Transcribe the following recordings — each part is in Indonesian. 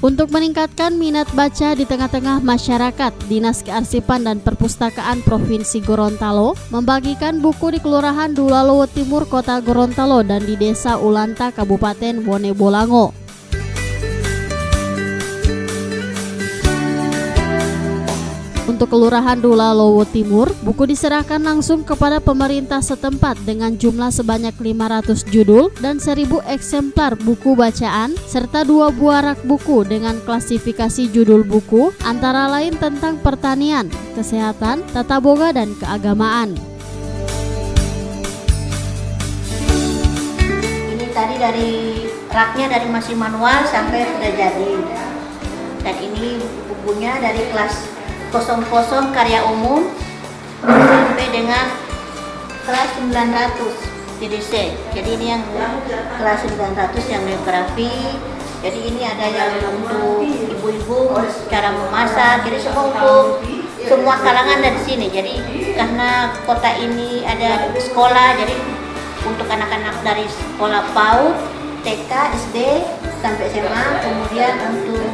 Untuk meningkatkan minat baca di tengah-tengah masyarakat, Dinas Kearsipan dan Perpustakaan Provinsi Gorontalo membagikan buku di Kelurahan Dulalowo Timur, Kota Gorontalo dan di Desa Ulanta, Kabupaten Bone Bolango. Untuk Kelurahan Dulalowo Timur, buku diserahkan langsung kepada pemerintah setempat dengan jumlah sebanyak 500 judul dan 1000 eksemplar buku bacaan, serta 2 buah rak buku dengan klasifikasi judul buku, antara lain tentang pertanian, kesehatan, tata boga, dan keagamaan. Ini tadi dari raknya dari masih manual sampai sudah jadi. Dan ini bukunya dari kelas 00 karya umum sampai dengan kelas 900 TDC. Jadi ini yang kelas 900 yang geografi. Jadi ini ada yang untuk ibu-ibu cara memasak. Jadi semua kalangan dari sini. Jadi karena kota ini ada sekolah, jadi untuk anak-anak dari sekolah PAUD, TK, SD sampai SMA, kemudian untuk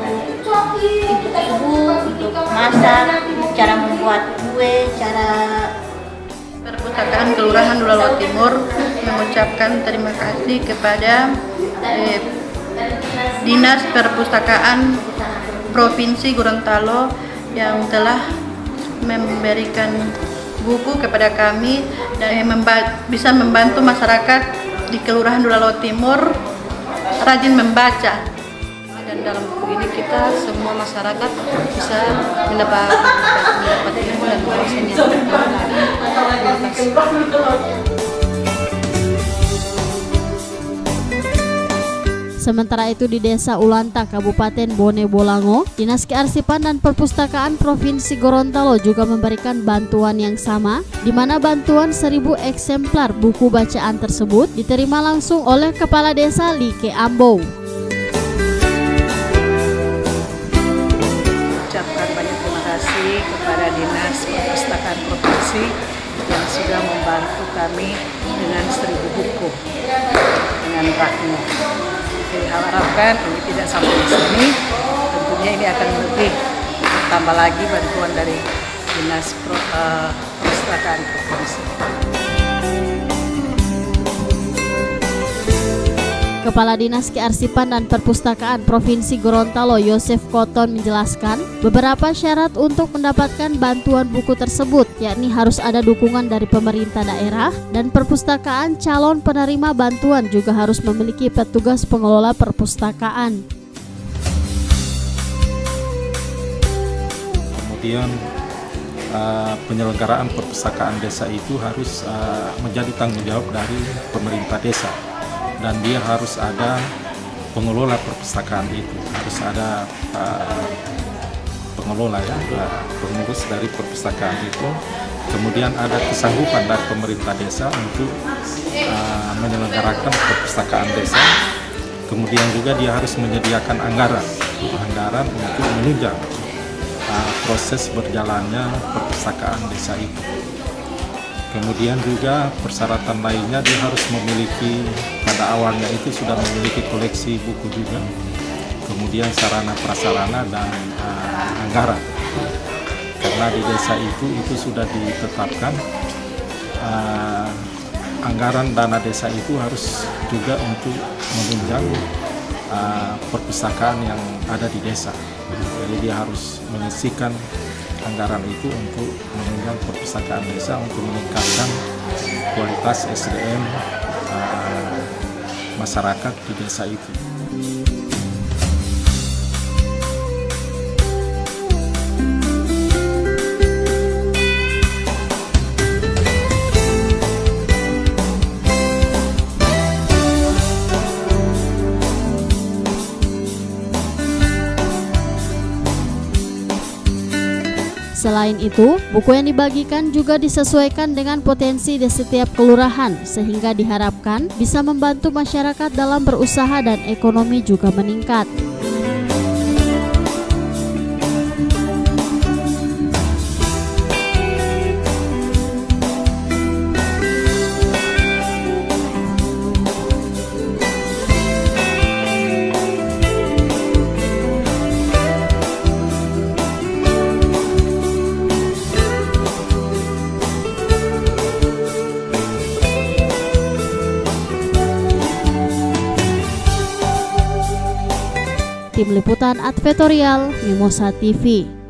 ibu-ibu untuk masak, cara membuat kue, cara. Perpustakaan Kelurahan Dulalowo Timur mengucapkan terima kasih kepada Dinas Perpustakaan Provinsi Gorontalo yang telah memberikan buku kepada kami dan bisa membantu masyarakat di Kelurahan Dulalowo Timur rajin membaca. Dan dalam buku ini kita semua masyarakat bisa mendapat ilmu dan wawasan yang Sementara itu di Desa Ulanta, Kabupaten Bone Bolango, Dinas Kearsipan dan Perpustakaan Provinsi Gorontalo juga memberikan bantuan yang sama, di mana bantuan 1000 eksemplar buku bacaan tersebut diterima langsung oleh Kepala Desa Like Ambo. Ucapkan banyak terima kasih kepada Dinas Perpustakaan Provinsi yang sudah membantu kami dengan 1000 buku dengan raknya. Jadi harapkan ini tidak sampai di sini, tentunya ini akan lebih tambah lagi bantuan dari Dinas Perpustakaan Provinsi. Kepala Dinas Kearsipan dan Perpustakaan Provinsi Gorontalo Yosef Koton menjelaskan beberapa syarat untuk mendapatkan bantuan buku tersebut, yakni harus ada dukungan dari pemerintah daerah dan perpustakaan calon penerima bantuan juga harus memiliki petugas pengelola perpustakaan. Kemudian penyelenggaraan perpustakaan desa itu harus menjadi tanggung jawab dari pemerintah desa. Dan dia harus ada pengelola perpustakaan itu, harus ada pengelola ya, pengurus dari perpustakaan itu. Kemudian ada kesanggupan dari pemerintah desa untuk menyelenggarakan perpustakaan desa. Kemudian juga dia harus menyediakan anggaran untuk menunjang proses berjalannya perpustakaan desa itu. Kemudian juga persyaratan lainnya dia harus memiliki, pada awalnya itu sudah memiliki koleksi buku juga. Kemudian sarana prasarana dan anggaran. Karena di desa itu sudah ditetapkan anggaran dana desa itu harus juga untuk menunjang perpustakaan yang ada di desa. Jadi dia harus menyisihkan anggaran itu untuk menunjang perpustakaan desa untuk meningkatkan kualitas SDM masyarakat di desa itu. Selain itu, buku yang dibagikan juga disesuaikan dengan potensi di setiap kelurahan, sehingga diharapkan bisa membantu masyarakat dalam berusaha dan ekonomi juga meningkat. Tim Liputan Advertorial Mimosa TV.